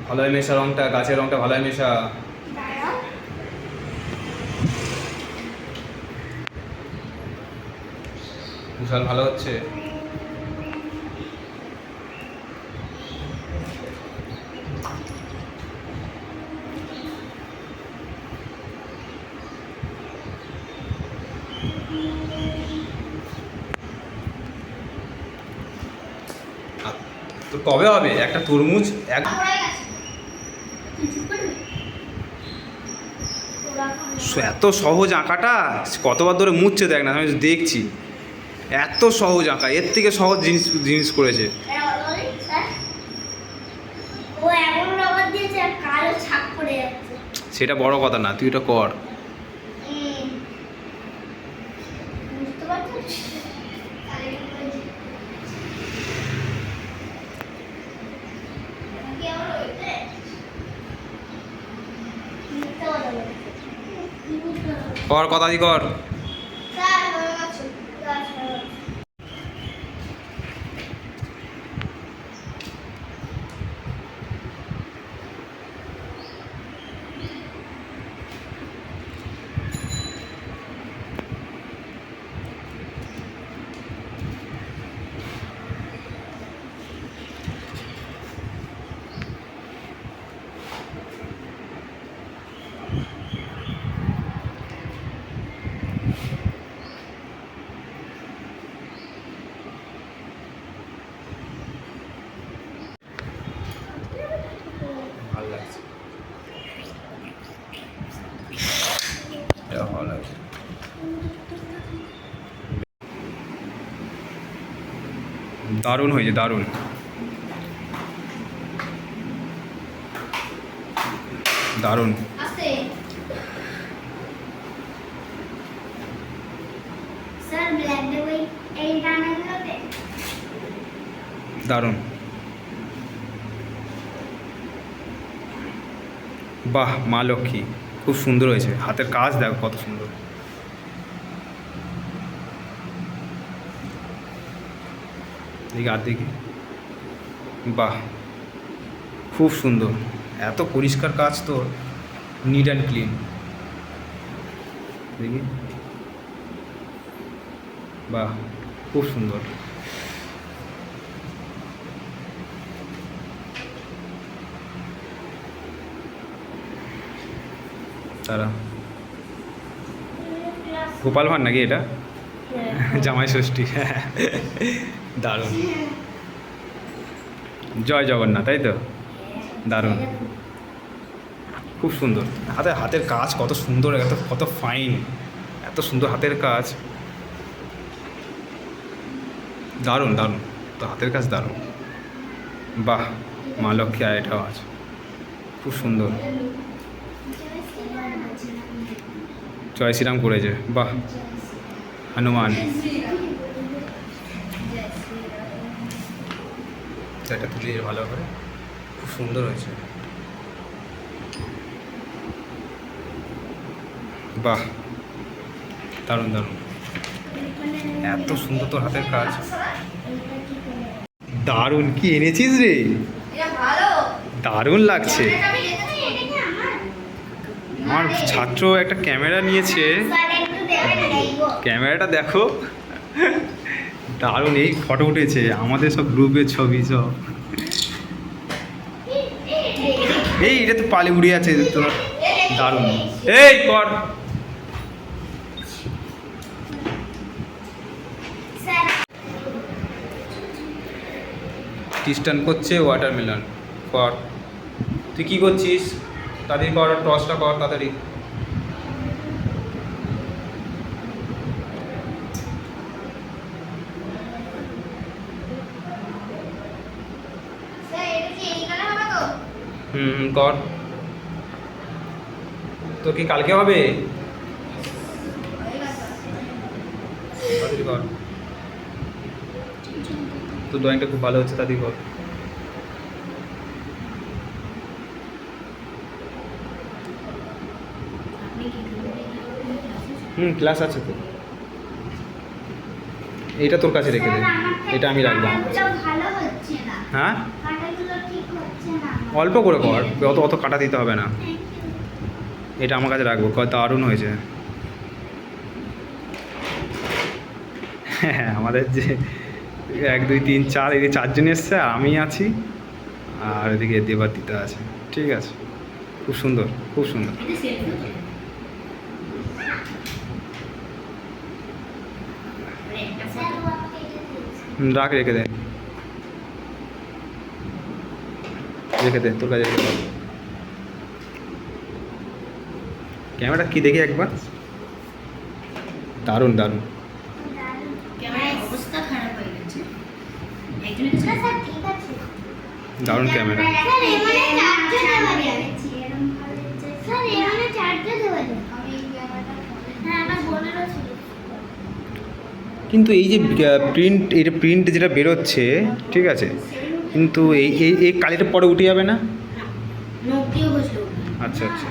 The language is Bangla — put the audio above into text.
ভালোই মেশা রংটা, গাছের রংটা ভালোই মেশা। বিশাল ভালো হচ্ছে। তো কবে হবে একটা তরমুজ? এত সহজ আঁকাটা, কতবার ধরে মুছছে দেখ না, আমি দেখছি। এত সহজ আঁকা, এর থেকে সহজ জিনিস জিনিস করেছে। সেটা বড় কথা না, তুই এটা কর। কর, কথা দি কর। ভালো লাগছে, ভালো লাগছে। দারুণ হয়েছে, দারুণ দারুণ। দারুণ, বাহ মা লক্ষ্মী, খুব সুন্দর হয়েছে। হাতের কাজ দেখো কত সুন্দর। দেখি আর দেখি, বাহ খুব সুন্দর। এত পরিষ্কার কাজ তোর, নিট অ্যান্ড ক্লিন। দেখি, বাহ খুব সুন্দর। তারা গোপাল ভাঁড় নাকি এটা? জামাই ষষ্ঠী। দারুণ, জয় জগন্নাথ, তাই তো? দারুণ, খুব সুন্দর। হাতের কাজ কত সুন্দর, কত ফাইন, এত সুন্দর হাতের কাজ। দারুণ দারুণ, তো হাতের কাজ দারুণ। বাহ মা লক্ষ্মী, আর এটাও আছে খুব সুন্দর। জয় শ্রীরাম করেছে, বাহ। হনুমান, এটা তুলি ভালো করে, খুব সুন্দর হয়েছে। বাহ দারুণ দারুণ, এত সুন্দর তোর হাতের কাজ। দারুণ, কি এনেছিস রে? দারুণ লাগছে। আমার ছাত্র একটা ক্যামেরা নিয়েছে, ক্যামেরাটা দেখো, দারুণ। এই ফটো উঠেছে আমাদের সব গ্রুপের ছবি সব। এই এটা তো পালি উড়ে আছে তোর, দারুণ। এই কর, খ্রিস্টান করছে ওয়াটারমেলন। কর, তুই কী করছিস? তাড়াতাড়ি কর, টসটা কর তাড়াতাড়ি। কর, তোর কি কালকে হবে? তাড়াতাড়ি কর, তোর ড্রয়িংটা খুব ভালো হচ্ছে, তাড়াতাড়ি কর। ক্লাস আছে তো, এটা তোর কাছে রেখে দে, এটা আমি রাখবো। হ্যাঁ কাঁটাগুলো ঠিক হচ্ছে না। অল্প করে কর, অত অত কাটা দিতে হবে না। এটা আমার কাছে রাখবো, দারুণ হয়েছে। হ্যাঁ আমাদের যে 1 2 3 4 এদিকে 4 জন এসছে, আর আমি আছি, আর এদিকে দেবাদিতা আছে। ঠিক আছে, খুব সুন্দর, খুব সুন্দর। এটা সেলফি তো মানে একটা স্যার, ফটো ও আমাকে এটা দিয়েছে। রাখ, রেখে দে, রেখে দে, তোর কাছে রেখে দে। ক্যামেরা কি দেখি একবার, দারুণ দারুণ। দারুণ। ক্যামেরার অবস্থা খারাপ হয়ে গেছে একজনের না, কাছে স্যার, ঠিক আছে। দারুণ ক্যামেরা। স্যার, এখানে চার্জও দেওয়া যায়। স্যার, এখানে চার্জও দেওয়া যায়। হ্যাঁ, আমার বোনেরও ছিল। কিন্তু এই যে প্রিন্ট যেটা বেরোচ্ছে, ঠিক আছে, কিন্তু এই এই এই কালিটা পরে উঠে যাবে না? নোট দিয়ে বসলো আচ্ছা আচ্ছা।